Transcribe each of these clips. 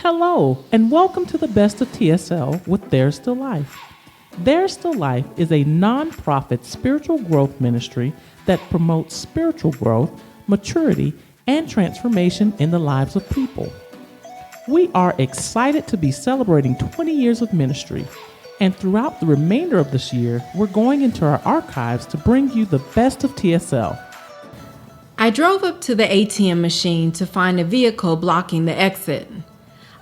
Hello, and welcome to the Best of TSL with There's Still Life. There's Still Life is a nonprofit spiritual growth ministry that promotes spiritual growth, maturity, and transformation in the lives of people. We are excited to be celebrating 20 years of ministry, and throughout the remainder of this year, we're going into our archives to bring you the best of TSL. I drove up to the ATM machine to find a vehicle blocking the exit.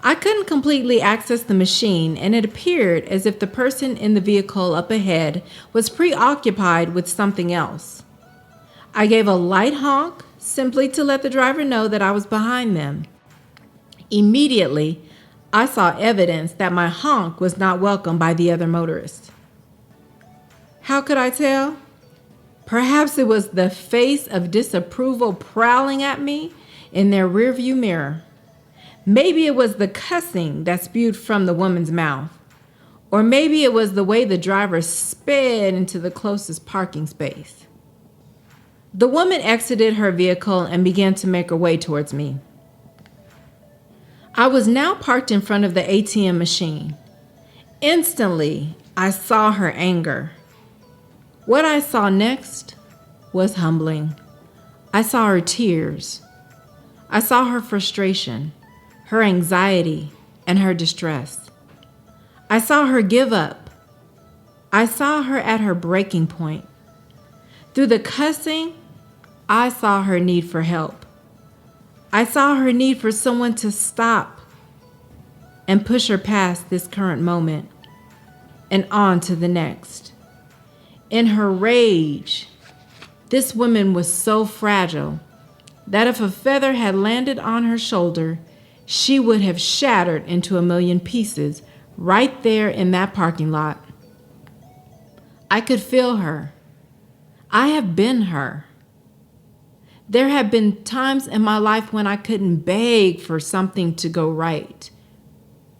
I couldn't completely access the machine, and it appeared as if the person in the vehicle up ahead was preoccupied with something else. I gave a light honk, simply to let the driver know that I was behind them. Immediately, I saw evidence that my honk was not welcomed by the other motorists. How could I tell? Perhaps it was the face of disapproval prowling at me in their rearview mirror. Maybe it was the cussing that spewed from the woman's mouth. Or maybe it was the way the driver sped into the closest parking space. The woman exited her vehicle and began to make her way towards me. I was now parked in front of the ATM machine. Instantly, I saw her anger. What I saw next was humbling. I saw her tears. I saw her frustration, her anxiety, and her distress. I saw her give up. I saw her at her breaking point. Through the cussing, I saw her need for help. I saw her need for someone to stop and push her past this current moment and on to the next. In her rage, this woman was so fragile that if a feather had landed on her shoulder, she would have shattered into a million pieces right there in that parking lot. I could feel her. I have been her. There have been times in my life when I couldn't beg for something to go right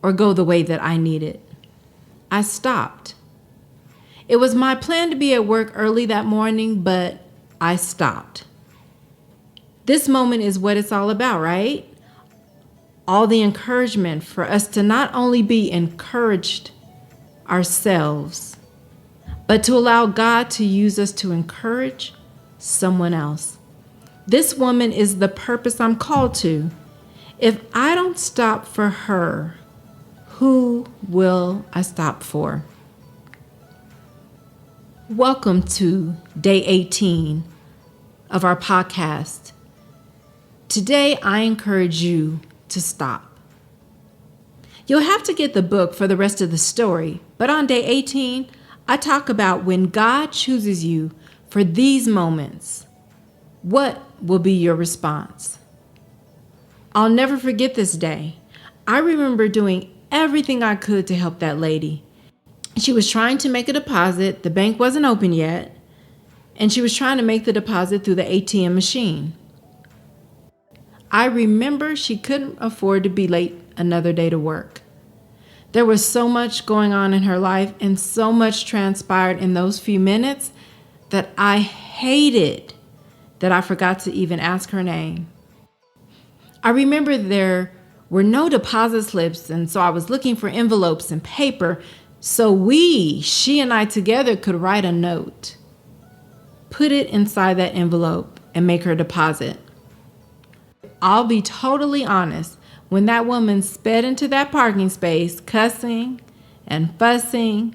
or go the way that I needed. I stopped. It was my plan to be at work early that morning, but I stopped. This moment is what it's all about, right? All the encouragement for us to not only be encouraged ourselves, but to allow God to use us to encourage someone else. This woman is the purpose I'm called to. If I don't stop for her, who will I stop for? Welcome to day 18 of our podcast. Today, I encourage you to stop. You'll have to get the book for the rest of the story, but on day 18, I talk about when God chooses you for these moments, what will be your response? I'll never forget this day. I remember doing everything I could to help that lady. She was trying to make a deposit. The bank wasn't open yet, and she was trying to make the deposit through the ATM machine. I remember she couldn't afford to be late another day to work. There was so much going on in her life and so much transpired in those few minutes that I hated that I forgot to even ask her name. I remember there were no deposit slips, and so I was looking for envelopes and paper so she and I together could write a note, put it inside that envelope, and make her deposit. I'll be totally honest, when that woman sped into that parking space, cussing and fussing,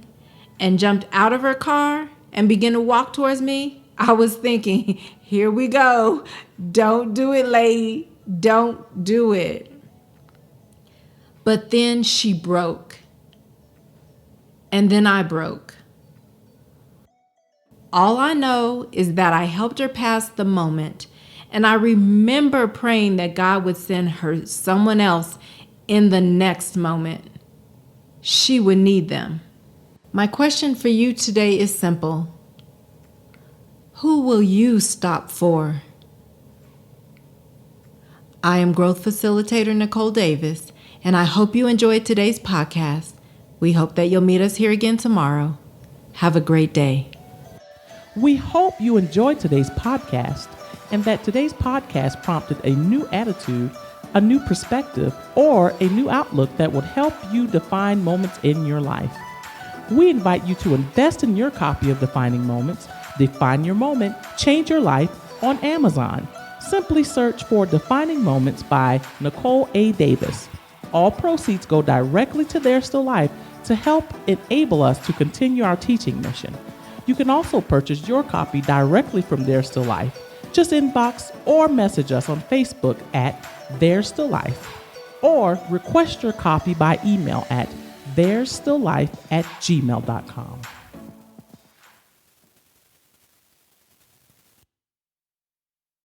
and jumped out of her car and began to walk towards me, I was thinking, here we go. Don't do it, lady. Don't do it. But then she broke. And then I broke. All I know is that I helped her pass the moment. And I remember praying that God would send her someone else in the next moment. She would need them. My question for you today is simple. Who will you stop for? I am Growth Facilitator Nicole Davis, and I hope you enjoyed today's podcast. We hope that you'll meet us here again tomorrow. Have a great day. We hope you enjoyed today's podcast and that today's podcast prompted a new attitude a new perspective, or a new outlook that would help you define moments in your life. We invite you to invest in your copy of Defining Moments, Define Your Moment, Change Your Life on Amazon. Simply search for Defining Moments by Nicole A. Davis. All proceeds go directly to There's Still Life to help enable us to continue our teaching mission. You can also purchase your copy directly from There's Still Life. Just inbox or message us on Facebook at There's Still Life, or request your copy by email at there'sstilllife@gmail.com.